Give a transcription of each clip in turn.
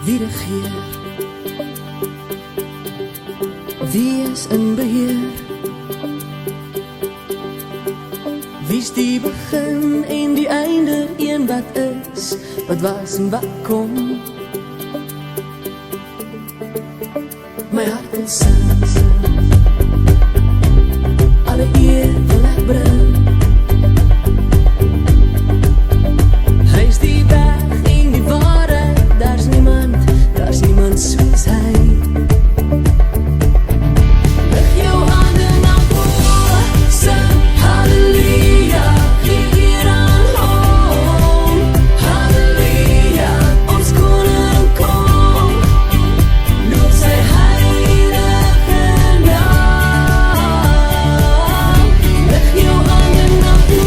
Wie regeer? Wie is in beheer? Wie's die begin en die einde? Een wat is, wat was en wat kom? My hart wil sing, alle eer wil ek bring. Hy is die weg en die waarheid, daar's niemand soos hy. Lig jou hande na bo, sing halleluja, gee eer aan hom. Halleluja, ons koning kom, loof sy heilige naam. Lig jou hande na bo,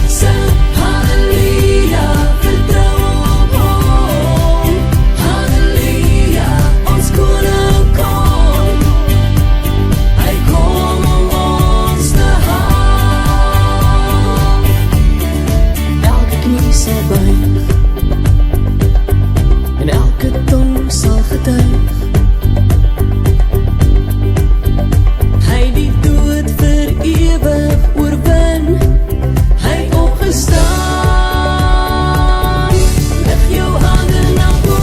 sing halleluja, vertrou op hom. Halleluja, ons koning kom, hy kom om ons te haal. Elke knie sal buig en elke tong sal getuig, hy die dood vir ewig oorwin, hy opgestaan. Lig jou hande na bo,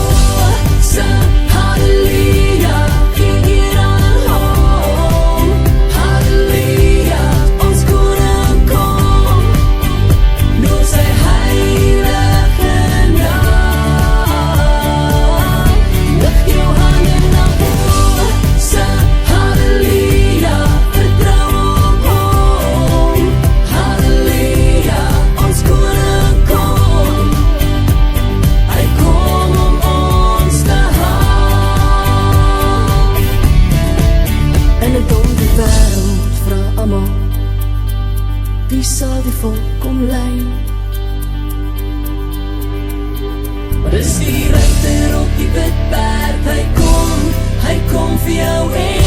sing halleluja, gee eer aan hom. Halleluja, ons koning kom, loof sy heilige naam. Lig jou hande na bo, sing halleluja, vertrou op hom. Halleluja, ons koning kom, hy kom om ons te haal. In 'n donker wêreld vra almal, wie sal die volk kom lei? Maar dis die ryter op die wit perd, hy kom vir jou en